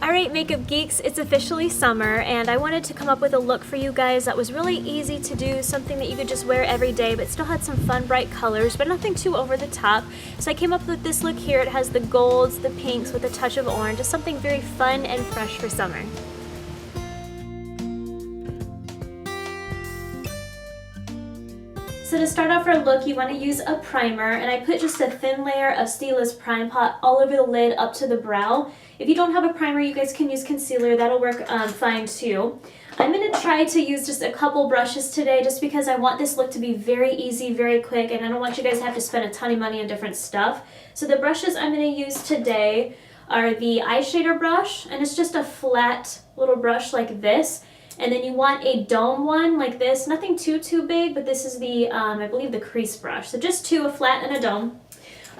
Alright, makeup geeks, it's officially summer and I wanted to come up with a look for you guys that was really easy to do, something that you could just wear every day but still had some fun bright colors but nothing too over the top. So I came up with this look here. It has the golds, the pinks with a touch of orange, just something very fun and fresh for summer. So to start off our look, you want to use a primer, and I put just a thin layer of Stila's Prime Pot all over the lid up to the brow. If you don't have a primer, you guys can use concealer. That'll work fine too. I'm going to try to use just a couple brushes today just because I want this look to be very easy, very quick, and I don't want you guys to have to spend a ton of money on different stuff. So the brushes I'm going to use today are the eyeshadow brush, and it's just a flat little brush like this. And then you want a dome one like this, nothing too big, but this is the, I believe the crease brush. So just two, a flat and a dome.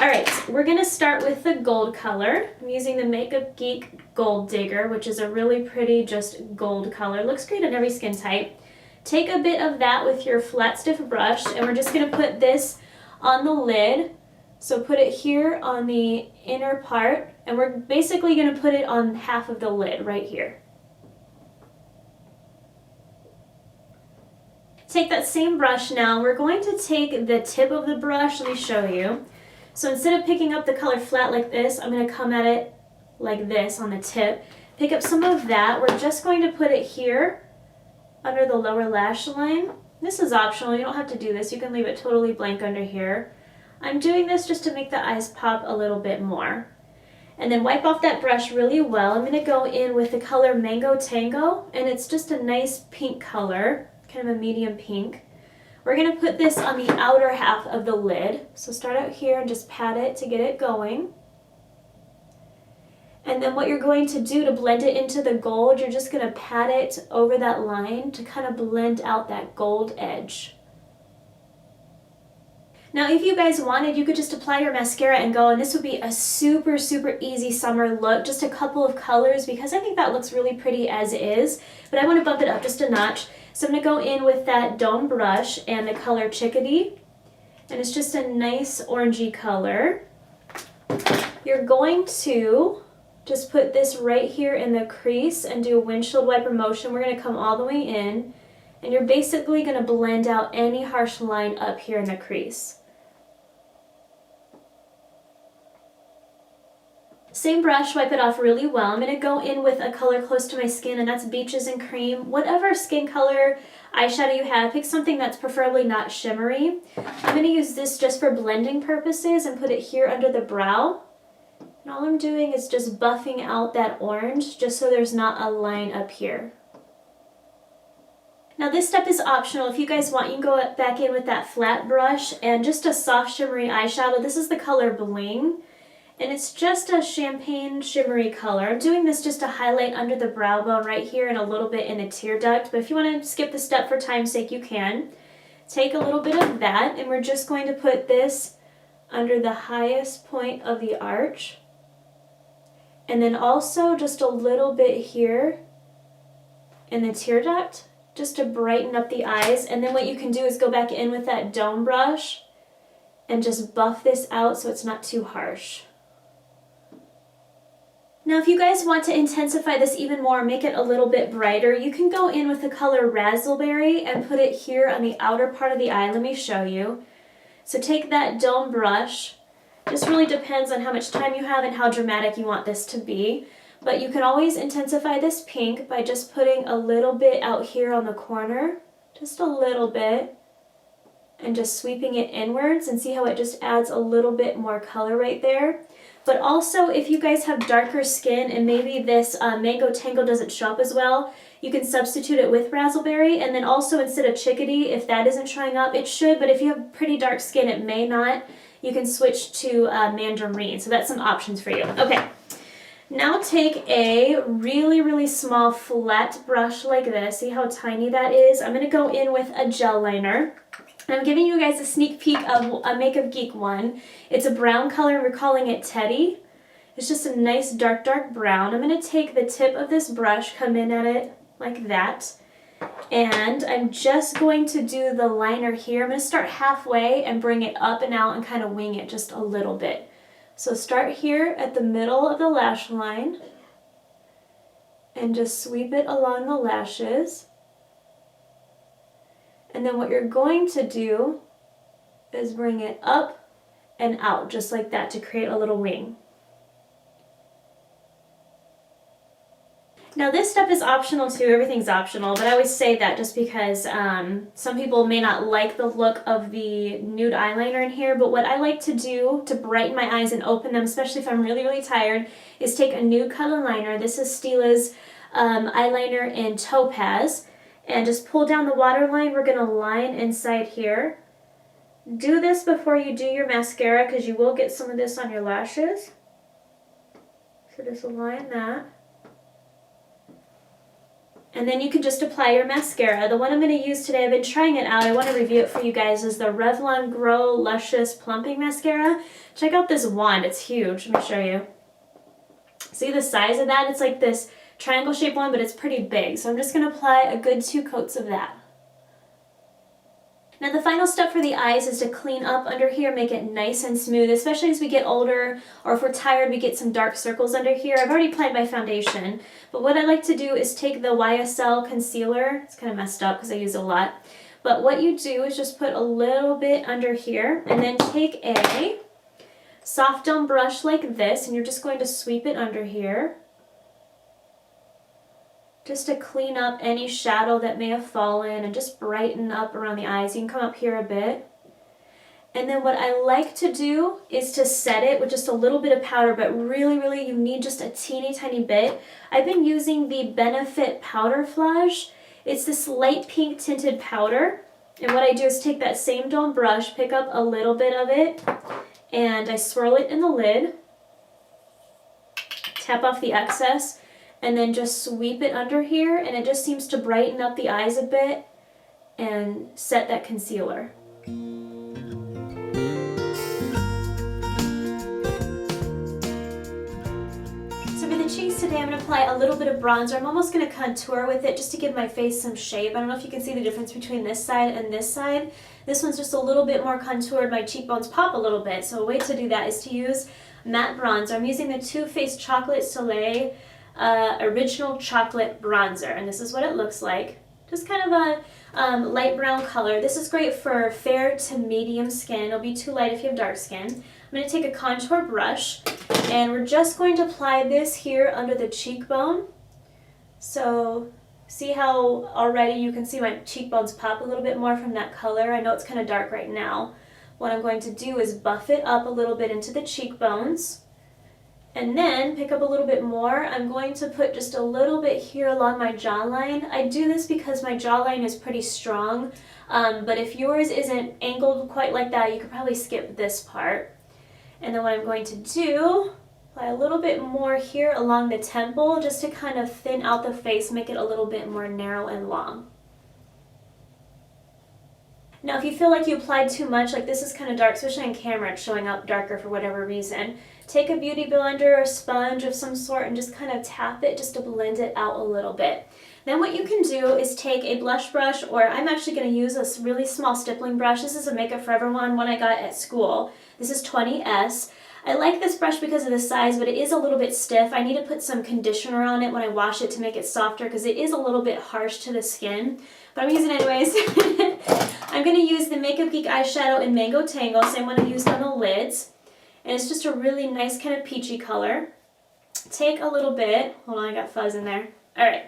All right, we're gonna start with the gold color. I'm using the Makeup Geek Gold Digger, which is a really pretty, just gold color. Looks great on every skin type. Take a bit of that with your flat stiff brush, and we're just gonna put this on the lid. So put it here on the inner part, and we're basically gonna put it on half of the lid right here. Take that same brush now, we're going to take the tip of the brush, let me show you. So instead of picking up the color flat like this, I'm going to come at it like this on the tip. Pick up some of that, we're just going to put it here under the lower lash line. This is optional, you don't have to do this, you can leave it totally blank under here. I'm doing this just to make the eyes pop a little bit more. And then wipe off that brush really well. I'm going to go in with the color Mango Tango, and it's just a nice pink color. Kind of a medium pink. We're going to put this on the outer half of the lid. So start out here and just pat it to get it going. And then what you're going to do to blend it into the gold, you're just going to pat it over that line to kind of blend out that gold edge. Now if you guys wanted, you could just apply your mascara and go, and this would be a super easy summer look. Just a couple of colors because I think that looks really pretty as is, but I want to bump it up just a notch. So I'm going to go in with that dome brush and the color Chickadee, and it's just a nice orangey color. You're going to just put this right here in the crease and do a windshield wiper motion. We're going to come all the way in, and you're basically going to blend out any harsh line up here in the crease. Same brush, wipe it off really well. I'm going to go in with a color close to my skin, and that's Beaches and Cream. Whatever skin color eyeshadow you have, pick something that's preferably not shimmery. I'm going to use this just for blending purposes and put it here under the brow. And all I'm doing is just buffing out that orange just so there's not a line up here. Now this step is optional. If you guys want, you can go back in with that flat brush and just a soft shimmery eyeshadow. This is the color Bling. And it's just a champagne shimmery color. I'm doing this just to highlight under the brow bone right here and a little bit in the tear duct, but if you want to skip the step for time's sake, you can. Take a little bit of that, and we're just going to put this under the highest point of the arch. And then also just a little bit here in the tear duct, just to brighten up the eyes. And then what you can do is go back in with that dome brush and just buff this out so it's not too harsh. Now if you guys want to intensify this even more, make it a little bit brighter, you can go in with the color Razzleberry and put it here on the outer part of the eye. Let me show you. So take that dome brush. This really depends on how much time you have and how dramatic you want this to be. But you can always intensify this pink by just putting a little bit out here on the corner. Just a little bit. And just sweeping it inwards, and see how it just adds a little bit more color right there. But also, if you guys have darker skin and maybe this Mango Tango doesn't show up as well, you can substitute it with Razzleberry. And then also instead of Chickadee, if that isn't showing up, it should, but if you have pretty dark skin, it may not. You can switch to Mandarin. So that's some options for you. Okay, now take a really small flat brush like this. See how tiny that is? I'm going to go in with a gel liner. I'm giving you guys a sneak peek of a Makeup Geek one. It's a brown color, and we're calling it Teddy. It's just a nice dark brown. I'm going to take the tip of this brush, come in at it like that, and I'm just going to do the liner here. I'm going to start halfway and bring it up and out and kind of wing it just a little bit. So start here at the middle of the lash line, and just sweep it along the lashes. And then what you're going to do is bring it up and out just like that to create a little wing. Now this step is optional too, everything's optional, but I always say that just because some people may not like the look of the nude eyeliner in here, but what I like to do to brighten my eyes and open them, especially if I'm really, really tired, is take a nude color liner. This is Stila's eyeliner in Topaz, and just pull down the waterline. We're going to line inside here. Do this before you do your mascara because you will get some of this on your lashes. So just align that. And then you can just apply your mascara. The one I'm going to use today, I've been trying it out. I want to review it for you guys, is the Revlon Grow Luscious Plumping Mascara. Check out this wand. It's huge. Let me show you. See the size of that? It's like this triangle shaped one, but it's pretty big. So I'm just going to apply a good 2 coats of that. Now the final step for the eyes is to clean up under here, make it nice and smooth, especially as we get older, or if we're tired we get some dark circles under here. I've already applied my foundation, but what I like to do is take the YSL concealer. It's kind of messed up because I use it a lot, but what you do is just put a little bit under here and then take a soft dome brush like this and you're just going to sweep it under here, just to clean up any shadow that may have fallen and just brighten up around the eyes. You can come up here a bit. And then what I like to do is to set it with just a little bit of powder, but really you need just a teeny tiny bit. I've been using the Benefit Powder Flash. It's this light pink tinted powder. And what I do is take that same dome brush, pick up a little bit of it, and I swirl it in the lid, tap off the excess, and then just sweep it under here, and it just seems to brighten up the eyes a bit and set that concealer. So for the cheeks today, I'm going to apply a little bit of bronzer. I'm almost going to contour with it just to give my face some shape. I don't know if you can see the difference between this side and this side. This one's just a little bit more contoured. My cheekbones pop a little bit. So a way to do that is to use matte bronzer. I'm using the Too Faced Chocolate Soleil Original Chocolate Bronzer, and this is what it looks like. Just kind of a light brown color. This is great for fair to medium skin. It'll be too light if you have dark skin. I'm going to take a contour brush, and we're just going to apply this here under the cheekbone. So see how already you can see my cheekbones pop a little bit more from that color. I know it's kind of dark right now. What I'm going to do is buff it up a little bit into the cheekbones. And then pick up a little bit more. I'm going to put just a little bit here along my jawline. I do this because my jawline is pretty strong, but if yours isn't angled quite like that, you could probably skip this part. And then what I'm going to do, apply a little bit more here along the temple just to kind of thin out the face, make it a little bit more narrow and long. Now if you feel like you applied too much, like this is kind of dark, especially on camera, it's showing up darker for whatever reason, take a beauty blender or a sponge of some sort and just kind of tap it just to blend it out a little bit. Then what you can do is take a blush brush, or I'm actually going to use a really small stippling brush. This is a Makeup Forever one I got at school. This is 20S. I like this brush because of the size, but it is a little bit stiff. I need to put some conditioner on it when I wash it to make it softer because it is a little bit harsh to the skin. But I'm using it anyways. I'm going to use the Makeup Geek eyeshadow in Mango Tango, same one I used on the lids. And it's just a really nice kind of peachy color. Take a little bit, hold on, I got fuzz in there. Alright,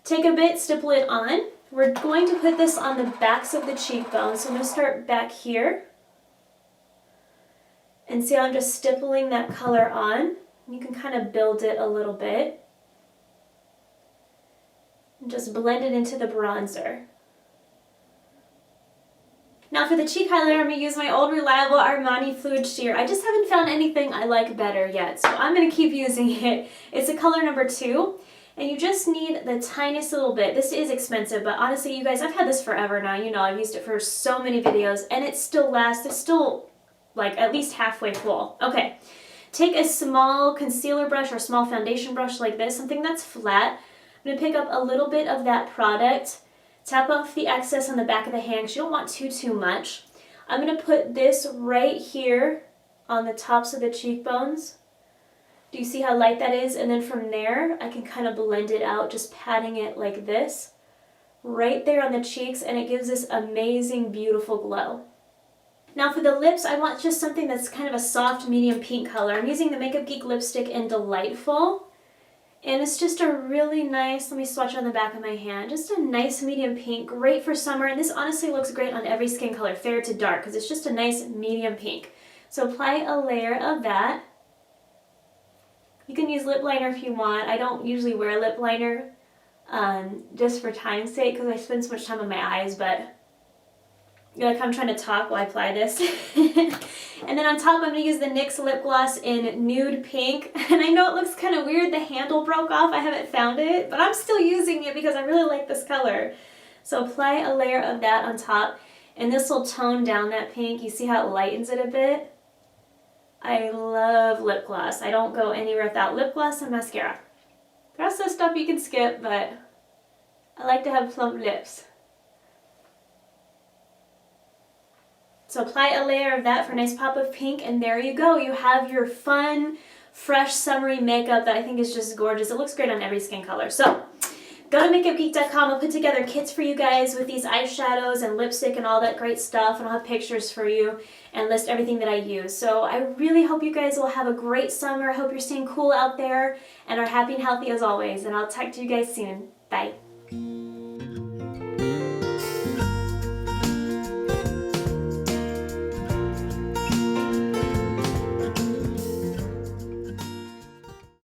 take a bit, stipple it on. We're going to put this on the backs of the cheekbones. So I'm going to start back here. And see how I'm just stippling that color on. You can kind of build it a little bit. And just blend it into the bronzer. Now for the cheek highlighter, I'm going to use my old reliable Armani Fluid Sheer. I just haven't found anything I like better yet, so I'm going to keep using it. It's a color number 2, and you just need the tiniest little bit. This is expensive, but honestly, you guys, I've had this forever now. You know, I've used it for so many videos, and it still lasts. It's still like at least halfway full. Okay, take a small concealer brush or small foundation brush like this, something that's flat. I'm going to pick up a little bit of that product. Tap off the excess on the back of the hand because you don't want too much. I'm going to put this right here on the tops of the cheekbones. Do you see how light that is? And then from there, I can kind of blend it out, just patting it like this, right there on the cheeks, and it gives this amazing, beautiful glow. Now for the lips, I want just something that's kind of a soft, medium pink color. I'm using the Makeup Geek lipstick in Delightful. And it's just a really nice, let me swatch on the back of my hand, just a nice medium pink, great for summer. And this honestly looks great on every skin color, fair to dark, because it's just a nice medium pink. So apply a layer of that. You can use lip liner if you want. I don't usually wear lip liner just for time's sake because I spend so much time on my eyes, but like I'm trying to talk while I apply this. And then on top I'm going to use the NYX lip gloss in Nude Pink. And I know it looks kind of weird, the handle broke off, I haven't found it, but I'm still using it because I really like this color. So apply a layer of that on top, and this will tone down that pink. You see how it lightens it a bit? I love lip gloss. I don't go anywhere without lip gloss and mascara. The rest of the stuff you can skip, but I like to have plump lips. So apply a layer of that for a nice pop of pink, and there you go. You have your fun, fresh, summery makeup that I think is just gorgeous. It looks great on every skin color. So go to makeupgeek.com. I'll put together kits for you guys with these eyeshadows and lipstick and all that great stuff, and I'll have pictures for you and list everything that I use. So I really hope you guys will have a great summer. I hope you're staying cool out there and are happy and healthy as always, and I'll talk to you guys soon. Bye.